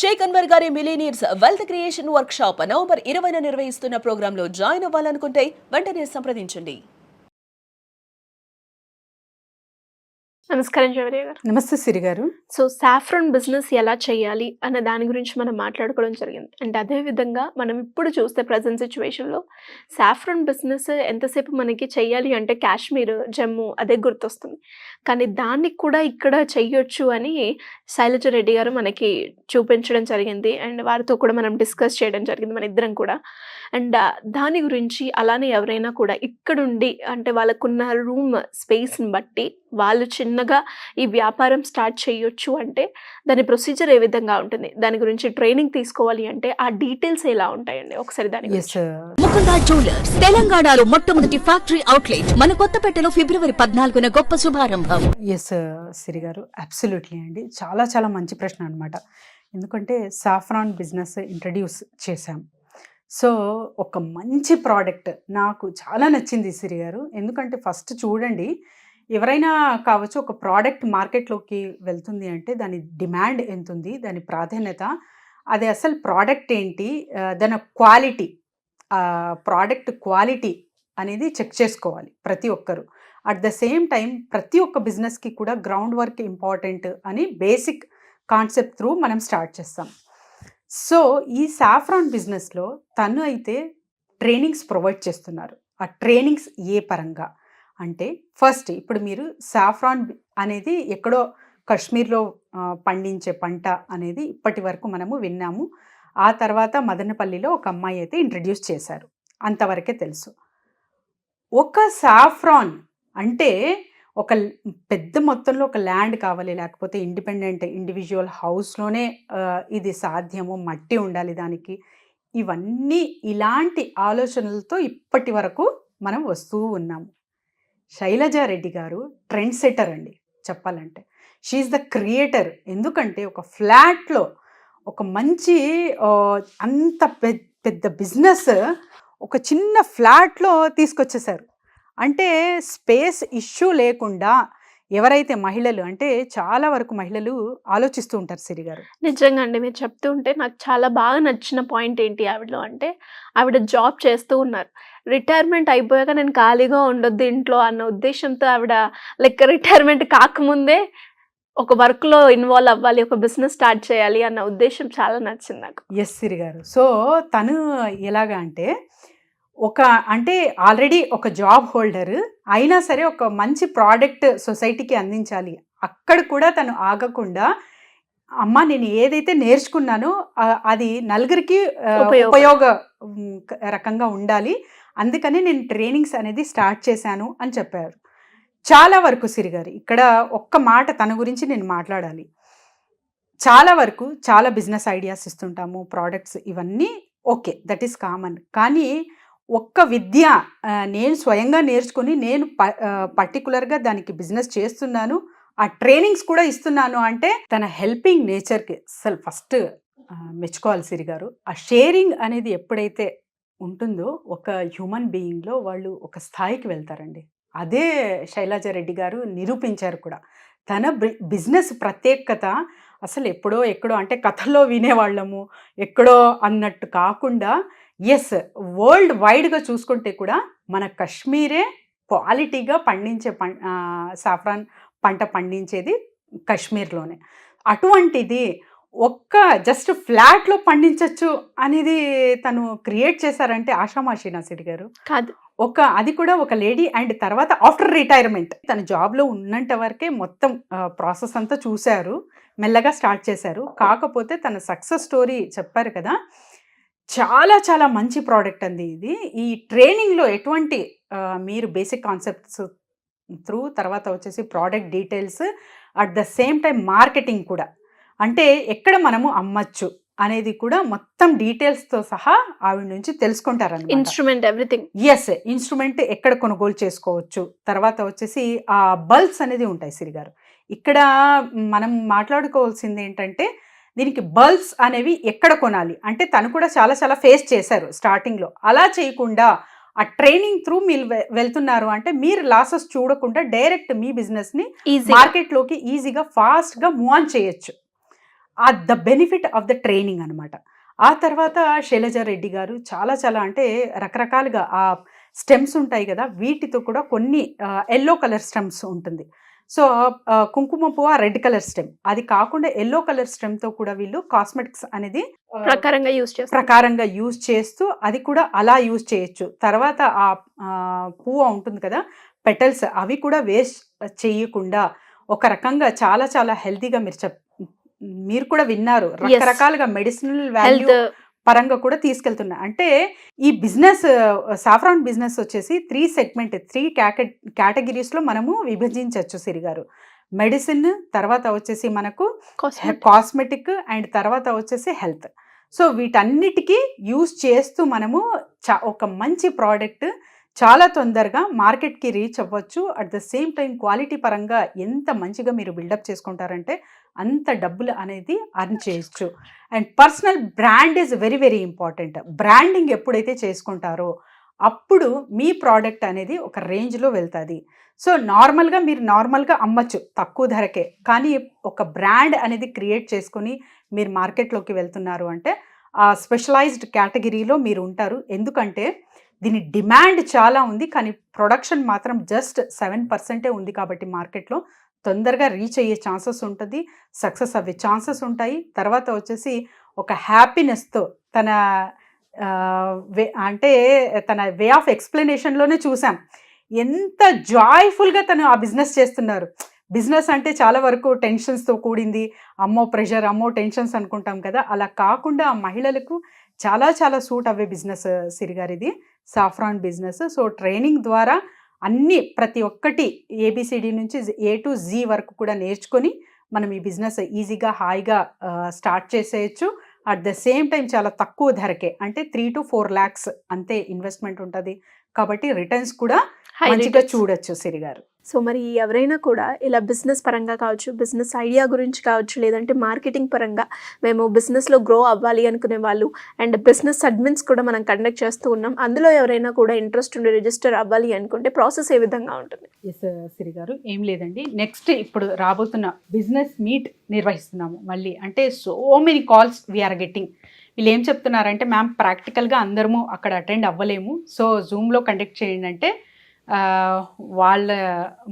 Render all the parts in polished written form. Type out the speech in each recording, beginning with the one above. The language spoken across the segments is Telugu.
షేక్ అన్వర్ గారి millionaires wealth creation workshop November 20న నిర్వహిస్తున్న ప్రోగ్రాంలో జాయిన్ అవ్వాలనుకుంటే వెంటనే సంప్రదించండి. నమస్కారం జవరియా గారు. నమస్తే సిరి గారు. సో సాఫ్రాన్ బిజినెస్ ఎలా చేయాలి అన్న దాని గురించి మనం మాట్లాడుకోవడం జరిగింది. అండ్ అదేవిధంగా మనం ఇప్పుడు చూస్తే ప్రజెంట్ సిచ్యువేషన్లో సాఫ్రాన్ బిజినెస్ ఎంతసేపు మనకి చెయ్యాలి అంటే కాశ్మీర్, జమ్మూ అదే గుర్తొస్తుంది. కానీ దానికి కూడా ఇక్కడ చెయ్యొచ్చు అని శైలజ రెడ్డి గారు మనకి చూపించడం జరిగింది. అండ్ వారితో కూడా మనం డిస్కస్ చేయడం జరిగింది మన ఇద్దరం కూడా. అండ్ దాని గురించి అలానే ఎవరైనా కూడా ఇక్కడుండి అంటే వాళ్ళకున్న రూమ్ స్పేస్ని బట్టి వాళ్ళు చిన్నగా ఈ వ్యాపారం స్టార్ట్ చేయొచ్చు అంటే దాని ప్రొసీజర్ ఏ విధంగా ఉంటుంది, దాని గురించి ట్రైనింగ్ తీసుకోవాలి అంటే ఆ డీటెయిల్స్ ఎలా ఉంటాయండి ఒకసారి దాని గురించి. ముకుందా జ్యువెలర్స్ తెలంగాణలో మొట్టమొదటి ఫ్యాక్టరీ అవుట్లెట్ మన కొత్తపేటలో ఫిబ్రవరి 14న గొప్ప శుభారంభం. ఎస్ సిరి గారు, అబ్సల్యూట్లీ అండి. చాలా చాలా మంచి ప్రశ్న అనమాట. ఎందుకంటే సాఫ్రాన్ బిజినెస్ ఇంట్రడ్యూస్ చేశాం. సో ఒక మంచి ప్రోడక్ట్ నాకు చాలా నచ్చింది సిరి గారు. ఎందుకంటే ఫస్ట్ చూడండి, ఎవరైనా కావచ్చు, ఒక ప్రోడక్ట్ మార్కెట్లోకి వెళ్తుంది అంటే దాని డిమాండ్ ఎంత ఉంది, దాని ప్రాధాన్యత, అది అసలు ప్రోడక్ట్ ఏంటి, దాని క్వాలిటీ, ప్రోడక్ట్ క్వాలిటీ అనేది చెక్ చేసుకోవాలి ప్రతి ఒక్కరు. అట్ ద సేమ్ టైం ప్రతి ఒక్క బిజినెస్కి కూడా గ్రౌండ్ వర్క్ ఇంపార్టెంట్ అని బేసిక్ కాన్సెప్ట్ త్రూ మనం స్టార్ట్ చేస్తాం. సో ఈ సాఫ్రాన్ బిజినెస్లో తను అయితే ట్రైనింగ్స్ ప్రొవైడ్ చేస్తున్నారు. ఆ ట్రైనింగ్స్ ఏ పరంగా అంటే, ఫస్ట్ ఇప్పుడు మీరు సాఫ్రాన్ అనేది ఎక్కడో కాశ్మీర్లో పండించే పంట అనేది ఇప్పటి వరకు మనము విన్నాము. ఆ తర్వాత మదనపల్లిలో ఒక అమ్మాయి అయితే ఇంట్రడ్యూస్ చేశారు, అంతవరకే తెలుసు. ఒక సాఫ్రాన్ అంటే ఒక పెద్ద మొత్తంలో ఒక ల్యాండ్ కావాలి, లేకపోతే ఇండిపెండెంట్ ఇండివిజువల్ హౌస్లోనే ఇది సాధ్యము, మట్టి ఉండాలి దానికి. ఇవన్నీ ఇలాంటి ఆలోచనలతో ఇప్పటి వరకు మనం వస్తూ ఉన్నాము. శైలజా రెడ్డి గారు ట్రెండ్ సెటర్ అండి చెప్పాలంటే. She is the creator. ఎందుకంటే ఒక ఫ్లాట్లో ఒక మంచి అంత పెద్ద బిజినెస్ ఒక చిన్న ఫ్లాట్లో తీసుకొచ్చేసారు. అంటే స్పేస్ ఇష్యూ లేకుండా ఎవరైతే మహిళలు, అంటే చాలా వరకు మహిళలు ఆలోచిస్తూ ఉంటారు సిరి గారు. నిజంగా అండి, మీరు చెప్తూ ఉంటే నాకు చాలా బాగా నచ్చిన పాయింట్ ఏంటి ఆవిడలో అంటే, ఆవిడ జాబ్ చేస్తూ ఉన్నారు. రిటైర్మెంట్ అయిపోయాక నేను ఖాళీగా ఉండొద్దు ఇంట్లో అన్న ఉద్దేశంతో ఆవిడ రిటైర్మెంట్ కాకముందే ఒక వర్క్లో ఇన్వాల్వ్ అవ్వాలి, ఒక బిజినెస్ స్టార్ట్ చేయాలి అన్న ఉద్దేశం చాలా నచ్చింది నాకు. ఎస్ సిరి గారు. సో తను ఎలాగా అంటే, అంటే ఆల్రెడీ ఒక జాబ్ హోల్డర్ అయినా సరే ఒక మంచి ప్రోడక్ట్ సొసైటీకి అందించాలి. అక్కడ కూడా తను ఆగకుండా, అమ్మ నేను ఏదైతే నేర్చుకున్నానో అది నలుగురికి ఉపయోగ రకంగా ఉండాలి, అందుకని నేను ట్రైనింగ్స్ అనేది స్టార్ట్ చేశాను అని చెప్పారు. చాలా వరకు సిరి గారు ఇక్కడ ఒక్క మాట తన గురించి నేను మాట్లాడాలి. చాలా వరకు చాలా బిజినెస్ ఐడియాస్ ఇస్తుంటాము, ప్రోడక్ట్స్ ఇవన్నీ ఓకే, దట్ ఈస్ కామన్. కానీ ఒక్క విద్య నేను స్వయంగా నేర్చుకుని నేను పర్టికులర్గా దానికి బిజినెస్ చేస్తున్నాను, ఆ ట్రైనింగ్స్ కూడా ఇస్తున్నాను అంటే తన హెల్పింగ్ నేచర్కి అసలు ఫస్ట్ మెచ్చుకోవాలి సిరి గారు. ఆ షేరింగ్ అనేది ఎప్పుడైతే ఉంటుందో ఒక హ్యూమన్ బీయింగ్లో వాళ్ళు ఒక స్థాయికి వెళ్తారండి. అదే శైలజా రెడ్డి గారు నిరూపించారు కూడా. తన బిజినెస్ ప్రత్యేకత అసలు ఎప్పుడో ఎక్కడో అంటే కథల్లో వినేవాళ్ళము ఎక్కడో అన్నట్టు కాకుండా, ఎస్ వరల్డ్ వైడ్గా చూసుకుంటే కూడా మన కాశ్మీరే క్వాలిటీగా పండించే సాఫ్రాన్ పంట పండించేది కాశ్మీర్లోనే. అటువంటిది ఒక్క జస్ట్ ఫ్లాట్లో పండించవచ్చు అనేది తను క్రియేట్ చేశారంటే ఆషామాషి సిరి గారు కాదు. అది కూడా ఒక లేడీ. అండ్ తర్వాత ఆఫ్టర్ రిటైర్మెంట్ తన జాబ్లో ఉన్నంత వరకే మొత్తం ప్రాసెస్ అంతా చూశారు, మెల్లగా స్టార్ట్ చేశారు. కాకపోతే తన సక్సెస్ స్టోరీ చెప్పారు కదా, చాలా చాలా మంచి ప్రోడక్ట్ అండి ఇది. ఈ ట్రైనింగ్లో ఎటువంటి మీరు బేసిక్ కాన్సెప్ట్స్ త్రూ, తర్వాత వచ్చేసి product details, at the same time marketing కూడా, అంటే ఎక్కడ మనము అమ్మచ్చు అనేది కూడా మొత్తం డీటెయిల్స్తో సహా ఆవిడ నుంచి తెలుసుకుంటారన్నమాట. Instrument everything. ఎస్, ఇన్స్ట్రుమెంట్ ఎక్కడ కొనుగోలు చేసుకోవచ్చు, తర్వాత వచ్చేసి ఆ బల్బ్స్ అనేది ఉంటాయి సిరి గారు. ఇక్కడ మనం మాట్లాడుకోవాల్సింది ఏంటంటే, దీనికి బల్బ్స్ అనేవి ఎక్కడ కొనాలి అంటే తను కూడా చాలా చాలా ఫేస్ చేశారు స్టార్టింగ్లో. అలా చేయకుండా ఆ ట్రైనింగ్ త్రూ మీరు వెళ్తున్నారు అంటే మీరు లాసెస్ చూడకుండా డైరెక్ట్ మీ బిజినెస్ని మార్కెట్లోకి ఈజీగా ఫాస్ట్గా మూవ్ ఆన్ చేయొచ్చు. The benefit of the training అనమాట. ఆ తర్వాత శైలజ రెడ్డి గారు చాలా చాలా అంటే రకరకాలుగా ఆ స్టెమ్స్ ఉంటాయి కదా, వీటితో కూడా కొన్ని ఎల్లో కలర్ స్టెమ్స్ ఉంటుంది. సో కుంకుమ పువ్వు రెడ్ కలర్ స్టెమ్, అది కాకుండా ఎల్లో కలర్ స్టెమ్తో కూడా వీళ్ళు కాస్మెటిక్స్ అనేది ప్రకారంగా యూజ్ చేస్తూ అది కూడా అలా యూజ్ చేయొచ్చు. తర్వాత ఆ పువ్వు ఉంటుంది కదా పెటల్స్, అవి కూడా వేస్ట్ చేయకుండా ఒక రకంగా చాలా చాలా హెల్తీగా మీరు కూడా విన్నారు, రకరకాలుగా మెడిసినల్ వాల్యూ పరంగా కూడా తీసుకెళ్తున్నా. అంటే ఈ బిజినెస్ సాఫ్రాన్ బిజినెస్ వచ్చేసి 3 సెగ్మెంట్ 3 కేటగిరీస్లో మనము విభజించవచ్చు సిరిగారు. మెడిసిన్, తర్వాత వచ్చేసి మనకు కాస్మెటిక్, అండ్ తర్వాత వచ్చేసి హెల్త్. సో వీటన్నిటికీ యూజ్ చేస్తూ మనము ఒక మంచి ప్రోడక్ట్ చాలా తొందరగా మార్కెట్కి రీచ్ అవ్వచ్చు. At the same time quality పరంగా ఎంత మంచిగా మీరు బిల్డప్ చేసుకుంటారంటే అంత డబ్బులు అనేది అర్న్ చేయొచ్చు. And personal brand is very very important. Branding ఎప్పుడైతే చేసుకుంటారో అప్పుడు మీ ప్రోడక్ట్ అనేది ఒక రేంజ్లో వెళ్తుంది. సో మీరు నార్మల్గా అమ్మచ్చు తక్కువ ధరకే, కానీ ఒక బ్రాండ్ అనేది క్రియేట్ చేసుకొని మీరు మార్కెట్లోకి వెళ్తున్నారు అంటే ఆ స్పెషలైజ్డ్ కేటగిరీలో మీరు ఉంటారు. ఎందుకంటే దీని డిమాండ్ చాలా ఉంది, కానీ ప్రొడక్షన్ మాత్రం జస్ట్ 7% ఉంది. కాబట్టి మార్కెట్లో తొందరగా రీచ్ అయ్యే ఛాన్సెస్ ఉంటుంది, సక్సెస్ అవ్వే ఛాన్సెస్ ఉంటాయి. తర్వాత వచ్చేసి ఒక హ్యాపీనెస్తో తన వే ఆఫ్ ఎక్స్ప్లెనేషన్లోనే చూసాం ఎంత జాయ్ఫుల్గా తను ఆ బిజినెస్ చేస్తున్నారు. బిజినెస్ అంటే చాలా వరకు టెన్షన్స్తో కూడింది, అమ్మో ప్రెషర్, అమ్మో టెన్షన్స్ అనుకుంటాం కదా, అలా కాకుండా ఆ మహిళలకు చాలా చాలా సూట్ అవ్వే బిజినెస్ సిరిగారు ఇది సాఫ్రాన్ బిజినెస్. సో ట్రైనింగ్ ద్వారా ప్రతి ఒక్కటి ABCD నుంచి A to Z వరకు కూడా నేర్చుకొని మనం ఈ బిజినెస్ ఈజీగా హాయిగా స్టార్ట్ చేసేయచ్చు. అట్ ద సేమ్ టైం చాలా తక్కువ ధరకే, అంటే 3 to 4 lakhs అంతే ఇన్వెస్ట్మెంట్ ఉంటుంది. కాబట్టి రిటర్న్స్ కూడా మంచిగా చూడొచ్చు సిరిగారు. సో మరి ఎవరైనా కూడా ఇలా బిజినెస్ పరంగా కావచ్చు, బిజినెస్ ఐడియా గురించి కావచ్చు, లేదంటే మార్కెటింగ్ పరంగా మేము బిజినెస్లో గ్రో అవ్వాలి అనుకునే వాళ్ళు, అండ్ బిజినెస్ అడ్మిన్స్ కూడా మనం కండక్ట్ చేస్తూ ఉన్నాం, అందులో ఎవరైనా కూడా ఇంట్రెస్ట్ ఉండి రిజిస్టర్ అవ్వాలి అనుకుంటే ప్రాసెస్ ఏ విధంగా ఉంటుంది? ఎస్ సిరిగారు, ఏం లేదండి, నెక్స్ట్ ఇప్పుడు రాబోతున్న బిజినెస్ మీట్ నిర్వహిస్తున్నాము మళ్ళీ. అంటే so many calls we are getting. వీళ్ళు ఏం చెప్తున్నారంటే మ్యామ్ ప్రాక్టికల్గా అందరము అక్కడ అటెండ్ అవ్వలేము, సో జూమ్లో కండక్ట్ చేయండి అంటే వాళ్ళ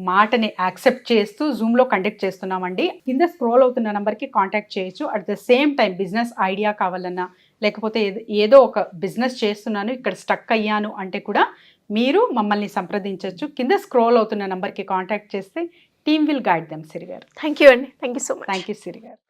మాటని యాక్సెప్ట్ చేస్తూ జూమ్లో కండక్ట్ చేస్తున్నామండి. కింద స్క్రోల్ అవుతున్న నెంబర్కి కాంటాక్ట్ చేయొచ్చు. At the same time business idea కావాలన్నా, లేకపోతే ఏదో ఒక బిజినెస్ చేస్తున్నాను ఇక్కడ స్టక్ అయ్యాను అంటే కూడా మీరు మమ్మల్ని సంప్రదించవచ్చు. కింద స్క్రోల్ అవుతున్న నెంబర్కి కాంటాక్ట్ చేస్తే టీమ్ విల్ గైడ్ దెమ్ సిరిగారు. థ్యాంక్ యూ అండి, thank you so much. Thank you సిరిగారు.